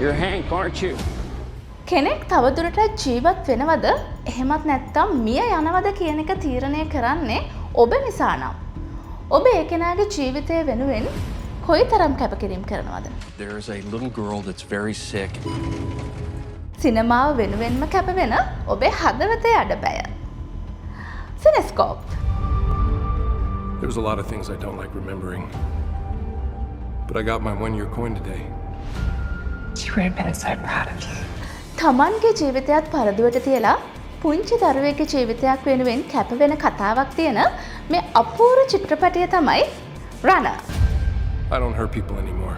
You're Hank, aren't you? කෙනෙක් තවදුරටත් ජීවත් වෙනවද එහෙමත් නැත්නම් මිය යනවද කියන එක තීරණය කරන්නේ ඔබ නිසා නම් ඔබ ඒ කෙනාගේ ජීවිතය වෙනුවෙන් කොයිතරම් කැපකිරීම කරනවද? There is a little girl that's very sick. සිනමාව වෙනුවෙන්ම කැප වෙන ඔබේ හදවතේ අඩබැය. Cinescope. There's a lot of things I don't like remembering. But I got my 1-year coin today. You would have been so proud of you. තමන්ගේ ජීවිතයත් පරදුවට තියලා පුංචි දරුවෙකුගේ ජීවිතයක් වෙනුවෙන් කැප වෙන කතාවක් තියෙන මේ අපූර්ව චිත්‍රපටය තමයි Runner. I don't hurt people anymore.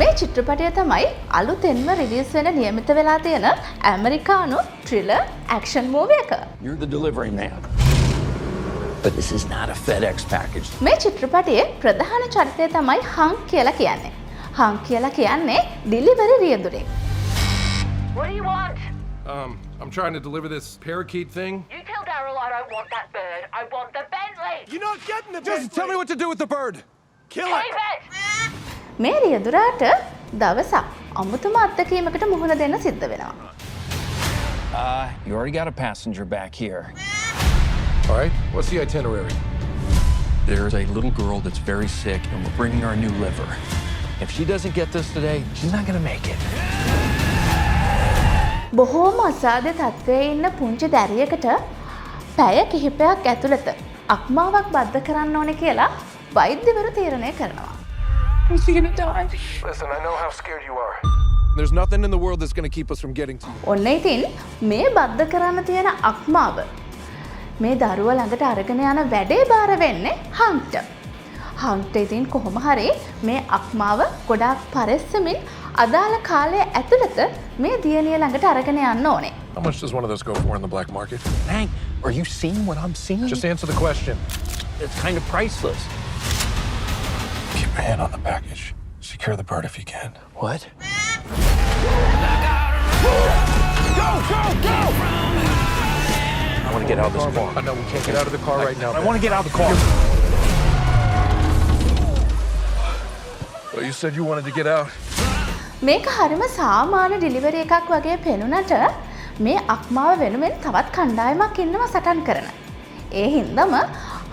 මේ චිත්‍රපටය තමයි අලුතෙන්ම රිලීස් වෙන නියමිත වෙලා තියෙන ඇමරිකානු ත්‍රිලර් ඇක්ෂන් මූවි එක. You're the delivery man. But this is not a FedEx package. මේ චිත්‍රපටයේ ප්‍රධාන චරිතය තමයි හංක් කියලා කියන්නේ. හංක් කියලා කියන්නේ delivery රියදුරෙක්. What do you want? I'm trying to deliver this parakeet thing. You tell Daryl I don't want that bird. I want the Bentley. You're not getting the Just tell me what to do with the bird. Kill it. Keep it. මේ රියදුරාට දවසක් අමුතුම අත්දැකීමකට මුහුණ දෙන්න සිද්ධ වෙනවා. You already got a passenger back here. All right, what's the itinerary? There's a little girl that's very sick, and we're bringing her a new liver. If she doesn't get this today, she's not gonna make it. බොහෝම අසාධ්‍ය තත්ත්වයේ ඉන්න පුංචි දැරියකට පැය කිහිපයක් ඇතුළත අක්මාවක් බද්ධ කරන්න ඕනේ කියලා වෛද්‍යවරු තීරණය කරනවා. Is she gonna die? Listen, I know how scared you are. There's nothing in the world that's gonna keep us from getting to you. ඔන්න ඉතින් මේ බද්ධ කරන්න තියෙන අක්මාව මේ දරුවා ළඟට අරගෙන යන වැඩේ බාර වෙන්නේ හංක්ට. හංක්ට ඉතින් කොහොම හරි මේ අක්මාව ගොඩාක් පරෙස්සමින් අදාළ කාලය ඇතුළත මේ දියණිය ළඟට අරගෙන යන්න ඕනේ. How much does one of those go for in the black market? Hank, are you seeing what I'm seeing? Just answer the question. It's kind of priceless. Keep your hand on the package. Secure the bird if you can. What? Go, go, go! I want to get out of this car. I know we can't get out of the car right now. I want to get out of the car. Well, you said you wanted to get out. මේක හරිම සාමාන්‍ය delivery එකක් වගේ පෙනුනට මේ අක්මාව වෙනුවෙන් තවත් කණ්ඩායමක් ඉන්නවා සටන් කරන. ඒ හින්දාම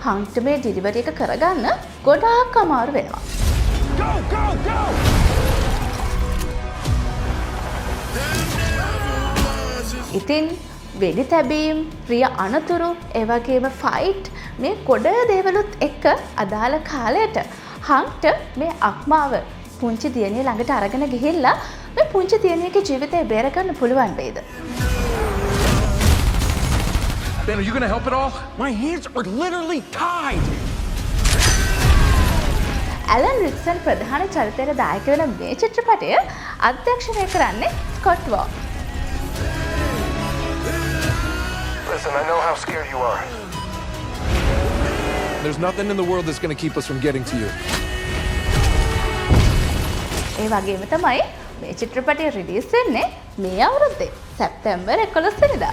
හංක්ට මේ ඩිලිවරි එක කරගන්න ගොඩාක් අමාරු වෙනවා. Go, go, go! ඉතින් වෙඩි තැබීම්, ප්‍රිය අනතුරු, ඒ වගේම ෆයිට් මේ ගොඩ දේවලුත් එක්ක අදාළ කාලයට හංක්ට මේ අක්මාව පුංචි දියණිය ළඟට අරගෙන ගිහිල්ලා මේ පුංචි දියණියගේ ජීවිතය බේරගන්න පුළුවන් වේද? Ben, are you gonna help at all? My hands are literally tied. Alan Ritchson ප්‍රධාන චරිතයට දායක වෙන මේ චිත්‍රපටය අධ්‍යක්ෂණය කරන්නේ ස්කොට් වෝ. Listen, I know how scared you are. There's nothing in the world that's gonna keep us from getting to you. ඒ වගේම තමයි මේ චිත්‍රපටය රිලීස් වෙන්නේ මේ අවුරුද්දේ සැප්තැම්බර් 11 වෙනිදා.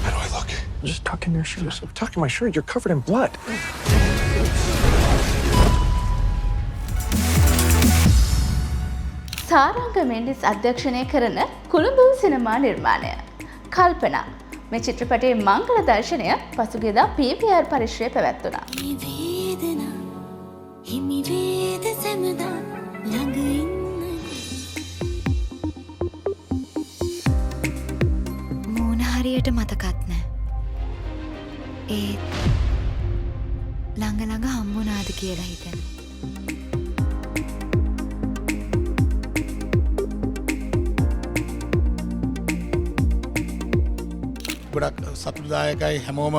How do I look? Just tuck in your shoes. I'm tucking my shirt. You're covered in blood. Saranga Mendis අධ්‍යක්ෂණය කරන කුළුඹු සිනමා නිර්මාණය කල්පනා මේ චිත්‍රපටයේ මංගල දර්ශනය පසුගියදා PPR පරිශ්‍රයේ පැවැත්වුණා. මූණ හරියට මතකත් නෑ. ඒත් ළඟ ළඟ හම්බුණාද කියලා හිතෙන. ගොඩක් සතුටුදායකයි හැමෝම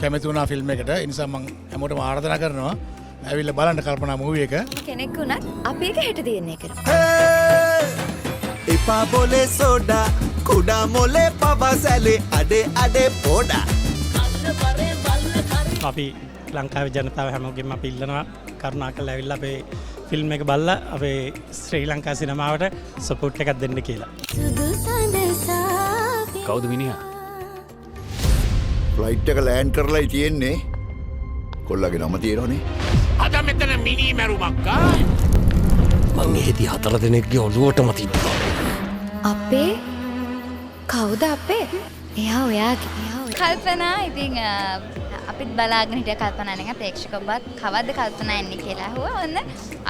කැමති වුණා ෆිල්ම් එකට. ඒ නිසා මම හැමෝටම ආරාධනා කරනවා ඇවිල්ලා බලන්න කල්පනා මූවි එක. කෙනෙක් වුණත් අපි එක හෙට දියන්නේ කරමු. එපා බොලේ සෝඩා කුඩා මොලේ පවසැලේ අඩේ අඩේ පොඩා. අපි ලංකාවේ ජනතාව හැමෝගෙම අපි ඉල්ලනවා කරුණාකරලා ඇවිල්ලා අපේ ෆිල්ම් එක බලලා අපේ ශ්‍රී ලංකා සිනමාවට සපෝට් එකක් දෙන්න කියලා. කවුද මිනිහා? ෆ්ලයිට් එක ලෑන්ඩ් කරලායි තියෙන්නේ. කොල්ලගේ නම තියෙනවනේ. අද මෙතන මිනි මැරුමක්කා මං එහෙදි 4 දෙනෙක්ගේ ඔළුවටම තිබ්බා. අපේ කවුද අපේ? එයා ඔයාගේ. කල්පනා ඉතින් අපිත් බලාගෙන හිටිය කල්පනා නෙක ප්‍රේක්ෂක ඔබත් කවද්ද කල්පනා එන්නේ කියලා අහුවා. ඔන්න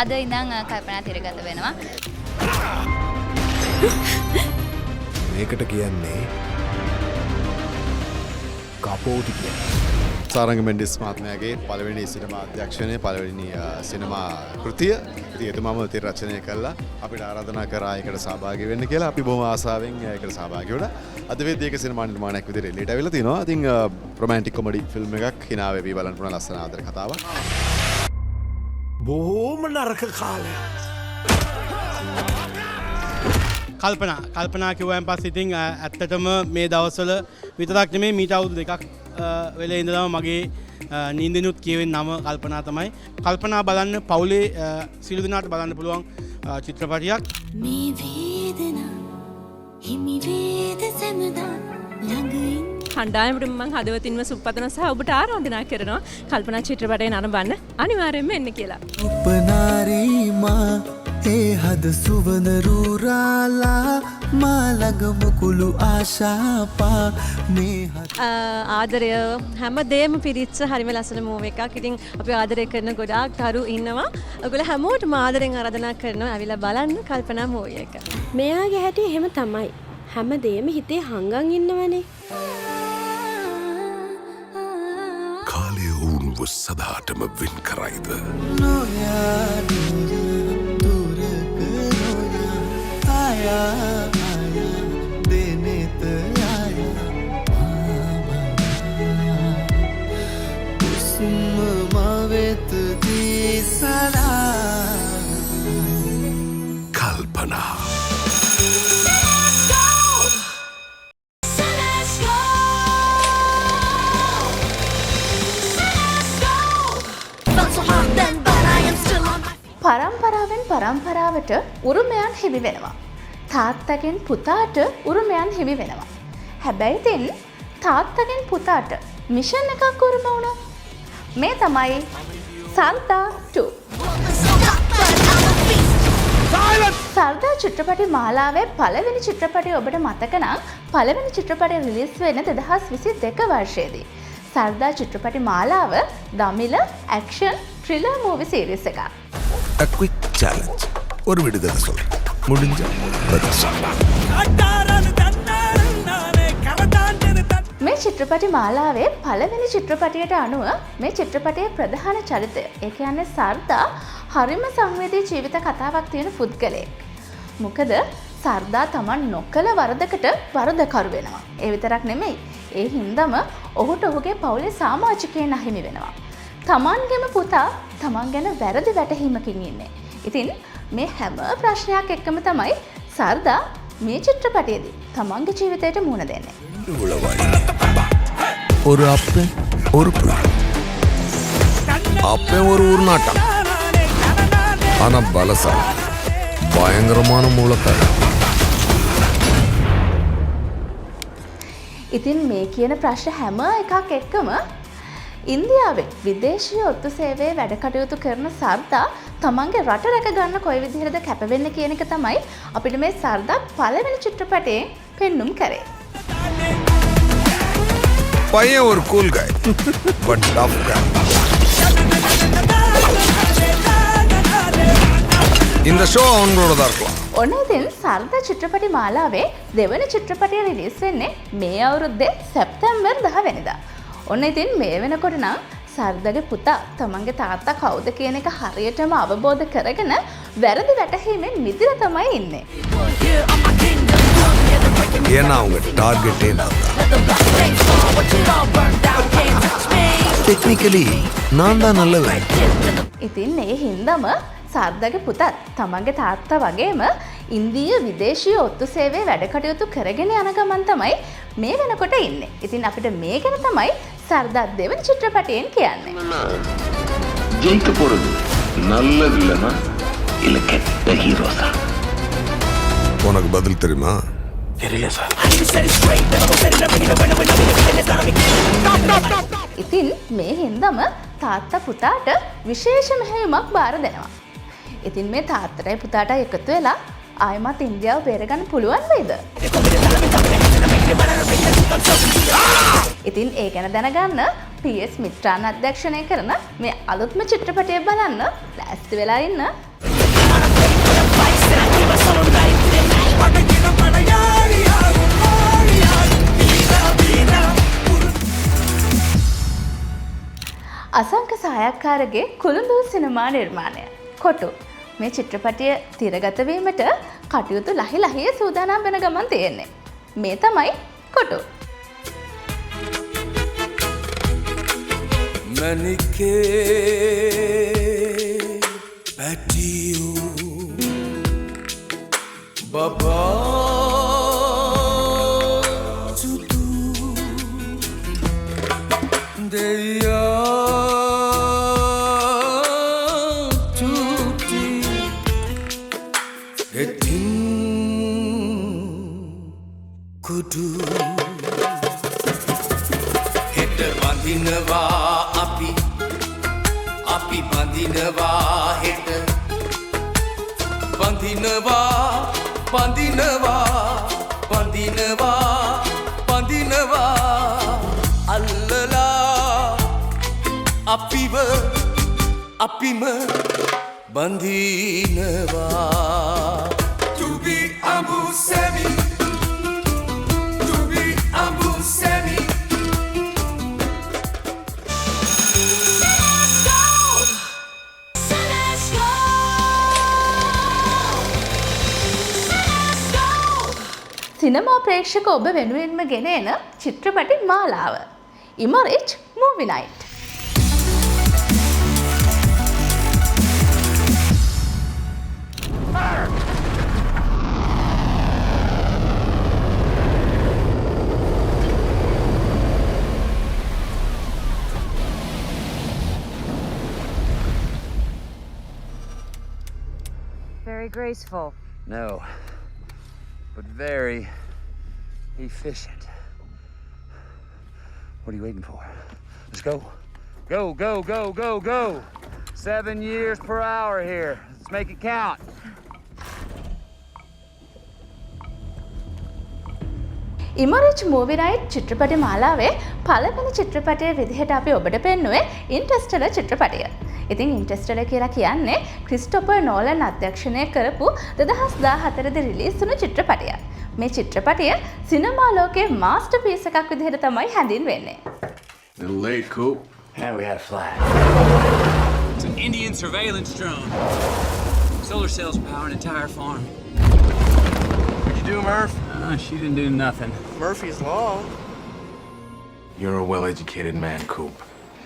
අද ඉඳන් කල්පනා තිරගත වෙනවා. මේකට කියන්නේ කපෝටි කියන්නේ. සාරංග මෙන්ඩිස් මහත්මයාගේ පළවෙනි සිනමා අධ්‍යක්ෂණය පළවෙනි සිනමා කෘතිය ඉතින් එතුමාම තිර රචනය කළා අපිට ආරාධනා කරා ඒකට සහභාගී වෙන්න කියලා අපි බොහොම ආසාවෙන් ඒකට සහභාගී වුණා අද වෙද්දී ඒක සිනමා නිර්මාණයක් විදිහට එළියට අවිලා තිනවා ඉතින් රොමැන්ටික් කොමඩි ෆිල්ම් එකක් hina වෙවි බලන්න පුළුවන් ලස්සන ආදර කතාවක් බොහොම නරක කාලයක්. කල්පනා කිව්වයන් පස්සේ ඉතින් ඇත්තටම මේ දවස්වල විතරක් නෙමෙයි මීට අවුරුදු දෙකක් වෙලේ ඉඳලම මගේ නින්දිනුත් කියවෙන නම කල්පනා තමයි. කල්පනා බලන්න පවුලේ සියලු දෙනාට බලන්න පුළුවන් චිත්‍රපටියක්. මේ වේදනා හිමි වේද සමදා ළඟින් කණ්ඩායමට මම හදවතින්ම සුප්පතන සහ ඔබට ආරාධනා කරනවා කල්පනා චිත්‍රපටය නරඹන්න අනිවාර්යෙන්ම එන්න කියලා. උපනාරීමා ඒ හද සුවඳ රූරාලා මාළඟ මුකුළු ආශාපා මේ ආදරය හැම දේම පිරිච්ච හරිම ලස්සන මූව එකක්. ඉතින් අපි ආදරය කරන ගොඩාක් දරු ඉන්නවා. ඔයගොල්ලෝ හැමෝටම ආදරෙන් ආරාධනා කරනවා ඇවිල්ලා බලන්න කල්පනා මූවි එක. මෙයාගේ හැටි එහෙම තමයි. හැම දේම හිතේ හංගන් ඉන්නවනේ. කාලය වුන්ව සදාටම වෙන් කරයිද කල්පනා පරම්පරාවෙන් පරම්පරාවට උරුමයන් හිමි වෙනවා. තාත්තගෙන් පුතාට උරුමයන් හිමි වෙනවා. හැබැයි ඉතින් තාත්තගෙන් පුතාට මිෂන් එකක් උරුම වුණා. මේ තමයි සර්දා 2. සර්දා චිත්‍රපටි මාලාවේ පළවෙනි චිත්‍රපටය ඔබට මතක නම් පළවෙනි චිත්‍රපටය රිලීස් වෙන 2022 වර්ෂයේදී. සර්දා චිත්‍රපටි මාලාව දමිළ ඇක්ෂන් ත්‍රිලර් මූවි සීරීස් එකක්. A quick challenge. ஒரு விடுதலை சொல் முடிஞ்ச பதில் சொல்ல මේ චිත්‍රපටි මාලාවේ පළවෙනි චිත්‍රපටියට අනුව මේ චිත්‍රපටයේ ප්‍රධාන චරිතය ඒ කියන්නේ සර්දා හරිම සංවේදී ජීවිත කතාවක් තියෙන පුද්ගලයෙක්. මොකද සර්දා තමන් නොකළ වරදකට වරදකරු වෙනවා. ඒ විතරක් නෙමෙයි. ඒ හින්දාම ඔහුට ඔහුගේ පවුලේ සමාජිකයන් අහිමි වෙනවා. තමන්ගේම පුතා තමන් ගැන වැරදි වැටහීමකින් ඉන්නේ. ඉතින් මේ හැම ප්‍රශ්නයක් එක්කම තමයි සර්දා මේ චිත්‍රපටයේදී තමන්ගේ ජීවිතයට මුහුණ දෙන්නේ. ஒரு அப்பன் ஒரு புள்ள அப்பன் ஒரு ஊர்நாட்டம் ஆனா பலசாலி பயங்கரமான மூலக்காரி ඉතින් මේ කියන ප්‍රශ්න හැම එකක් එක්කම ඉන්දියාවේ විදේශීය ඔත්තු සේවයේ වැඩ කටයුතු කරන සර්දා තමන්ගේ රට රැක ගන්න කොයි විදිහටද කැප වෙන්න කියන එක තමයි අපිට මේ සර්දා පළවෙනි චිත්‍රපටයෙන් පෙන්눔 කරේ. பையன் ஒரு கூல் காய் பட் டஃப் காய் இந்த ஷோ அவங்களோட தான் இருக்கலாம். ඔන්න ඉතින් සර්දා චිත්‍රපටි මාලාවේ දෙවන චිත්‍රපටය රිලීස් වෙන්නේ මේ අවුරුද්දේ සැප්තැම්බර් 10 වෙනිදා. ඔන්න ඉතින් මේ වෙනකොට නම් සර්දාගේ පුතා තමන්ගේ තාත්තා කවුද කියන එක හරියටම අවබෝධ කරගෙන වැරදි වැටහීමෙන් මිදලා තමයි ඉන්නේ. ஏன்னா அவங்க டார்கெட்டே நான் டெக்னிக்கலி நான் தான் நல்லவன். ඉතින් ඒ හින්දාම සර්දාගේ පුතත් තමන්ගේ තාත්තා වගේම ඉන්දීය විදේශීය ඔත්තු සේවයේ වැඩ කටයුතු කරගෙන යන ගමන් තමයි මේ වෙනකොට ඉන්නේ. ඉතින් අපිට මේ ගැන තමයි සර්දා දෙවන චිත්‍රපටයෙන් කියන්නේ. ஜெயிக்க போறது நல்ல வில்லனா இல்ல கெட்ட ஹீரோஸா? உனக்கு பதில் தெரியுமா? தெரியல சார். ඉතින් මේ හින්දාම තාත්තා පුතාට විශේෂ මෙහෙයුමක් බාර දෙනවා. ඉතින් මේ තාත්තටයි පුතාට එකතු වෙලා ආයමත් ඉන්දියාව බේරගන්න පුළුවන් වේද? ඉතින් ඒ ගැන දැනගන්න PS මිත්‍රාන් අධ්‍යක්ෂණය කරන මේ අලුත්ම චිත්‍රපටය බලන්න ලෑස්ති වෙලා ඉන්න. අසංක සායක්කාරගේ කුළුඳු සිනමා නිර්මාණය කොටු මේ චිත්‍රපටය තිරගත වීමට කටයුතු ලහි ලහියේ සූදානම් වෙන ගමන් තියෙන්නේ. මේ තමයි කොටු. මනිකේ පැටියෝ බබා සුතු දෙයා තුති හෙතින් කුඩු හෙට වඳිනවා අපි බඳිනවා හෙට බඳිනවා අල්ලලා අපිම බඳිනවා තුබි අඹු සෙමි සිනමා ප්‍රේක්ෂක ඔබ වෙනුවෙන්ම ගෙන එන චිත්‍රපටි මාලාව ඉමරිච් movie night. Very graceful. No. But very efficient. What are you waiting for? Let's go. Go. 7 years per hour here. Let's make it count. ඉමරිච් මූවි නයිට් චිත්‍රපටි මාලාවේ පළවෙනි චිත්‍රපටයේ විදිහට අපි ඔබට පෙන්නුවේ ඉන්ටර්ස්ටෙලර් චිත්‍රපටය. ඉතින් ඉන්ටර්ස්ටෙලර් කියලා කියන්නේ ක්‍රිස්ටොෆර් නෝලන් අධ්‍යක්ෂණය කරපු 2014 දී රිලීස් වුණු චිත්‍රපටයක්. මේ චිත්‍රපටය සිනමා ලෝකයේ මාස්ටර්පීස් එකක් විදිහට තමයි හැඳින්වෙන්නේ. Little late, Coop. Yeah, we had a flash. It's an Indian surveillance drone. Solar cells power an entire farm. What'd you do, Murph? She didn't do nothing. Murphy's Law. You're a well-educated man, Coop.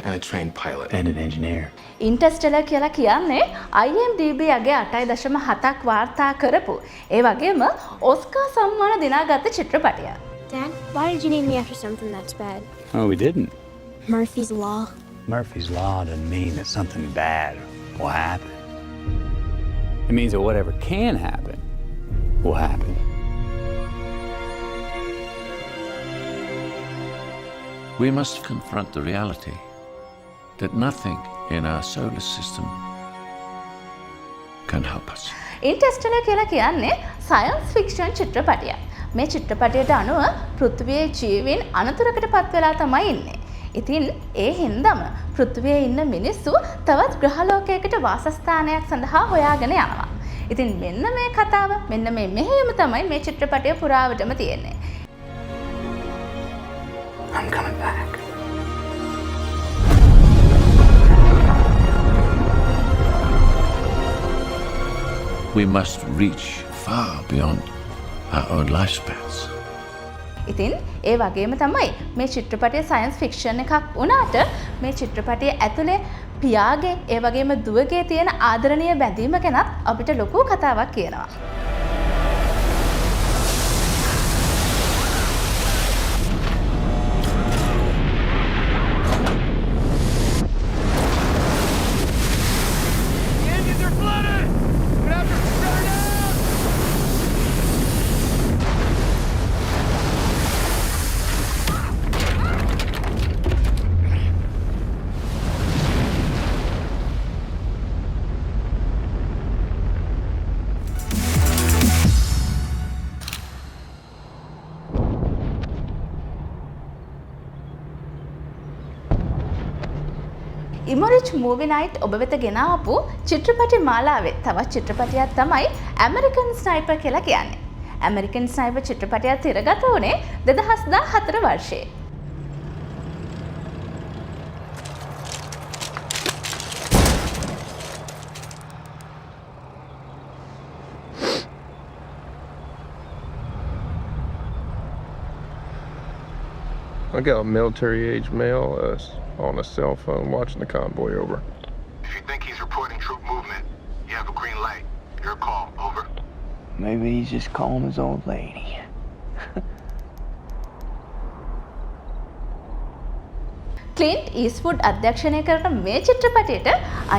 And a trained pilot. And an engineer. ඉන්ටර්ස්ටෙලර් කියලා කියන්නේ IMDb යගේ 8.7ක් වාර්තා කරපු ඒ වගේම ඔස්කා සම්මාන දිනාගත් චිත්‍රපටයක්. Dad, why did you name me after something that's bad? Oh, we didn't. Murphy's Law. Murphy's Law doesn't mean that something bad will happen. It means that whatever can happen will happen. We must confront the reality that nothing in our solar system can help us. ඉන්ටර්ස්ටෙලර් කියලා කියන්නේ science fiction චිත්‍රපටයක්. මේ චිත්‍රපටයට අනුව පෘථිවියේ ජීවීන් අනතුරකට පත් වෙලා තමයි ඉන්නේ. ඉතින් ඒ හින්දාම පෘථිවියේ ඉන්න මිනිස්සු තවත් ග්‍රහලෝකයකට වාසස්ථානයක් සඳහා හොයාගෙන යනවා. ඉතින් මෙන්න මේ කතාව, මෙන්න මේ මෙහෙයුම තමයි මේ චිත්‍රපටය පුරාවටම තියෙන්නේ. I'm coming back. We must reach far beyond our own lifespans. ඉතින් ඒ වගේම තමයි මේ චිත්‍රපටය සයන්ස් ෆික්ෂන් එකක් වුණාට මේ චිත්‍රපටය ඇතුලේ පියාගේ ඒ වගේම දුවගේ තියෙන ආදරණීය බැඳීම ගැනත් අපිට ලොකු කතාවක් කියනවා. ඉමොරිච් මූවි නයිට් ඔබ වෙත ගෙනාපු චිත්‍රපටි මාලාවේ තවත් චිත්‍රපටයක් තමයි ඇමරිකන් ස්නයිපර් කියලා කියන්නේ. ඇමරිකන් ස්නයිපර් චිත්‍රපටයක් තිරගත වුණේ 2014 වර්ෂයේ. I got a military-age male on a cell phone watching the convoy over. If you think he's reporting troop movement, you have a green light. Your call. Over. Maybe he's just calling his old lady. ක්ලින්ට් ඊස්වුඩ් අධ්‍යක්ෂණය කරන මේ චිත්‍රපටයට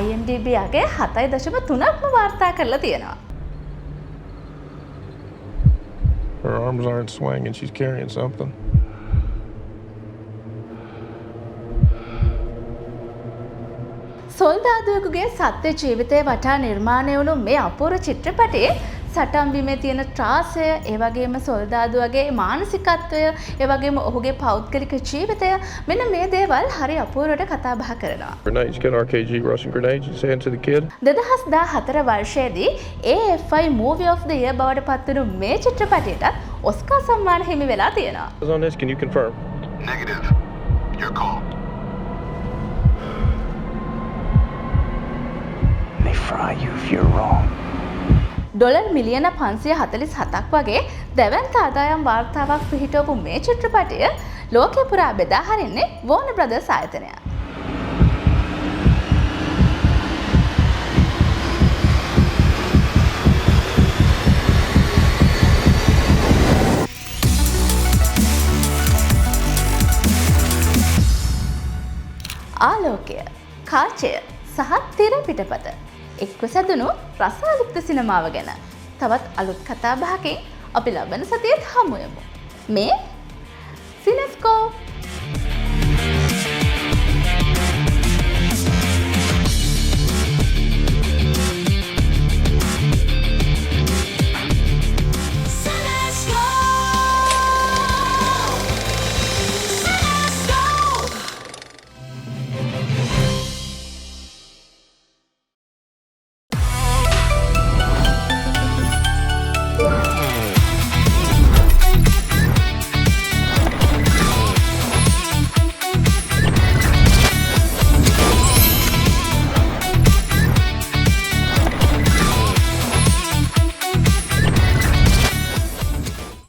IMDb අගය 7.3ක්ම වාර්තා කරලා තියෙනවා. Her arms aren't swinging. She's carrying something. සොල්දාදුවෙකුගේ සත්‍ය ජීවිතය වටා නිර්මාණය වුණු මේ අපූර්ව චිත්‍රපටයේ සටන් බිමේ තියෙන ත්‍රාසය, ඒ වගේම සොල්දාදුවගේ මානසිකත්වය, ඒ වගේම ඔහුගේ පෞද්ගලික ජීවිතය මෙන්න මේ දේවල් හරි අපූර්වට කතා බහ කරනවා. Grenades, get RKG Russian grenades. You saying to the kid? 2014 වර්ෂයේදී AFI Movie of the Year බවට පත්වුණු මේ චිත්‍රපටයට ඔස්කා සම්මාන හිමි වෙලා තියෙනවා. On this, can you confirm? Negative. Your call. They fry you if you're wrong. Dollar මිලියන 547ක් වගේ දැවැන්ත ආදායම් වාර්තාවක් පිහිටවපු මේ චිත්‍රපටය ලෝකෙ පුරා බෙදා හරින්නේ වෝනර් බ්‍රදර්ස් ආයතනය. ආලෝකය, කාචය සහ තිර පිටපත එක්ව සැදුණු රසායුක්ත සිනමාව ගැන තවත් අලුත් කතා බහකින් අපි ලබන සතියේත් හමු වෙමු. මේ සිනස්කෝප්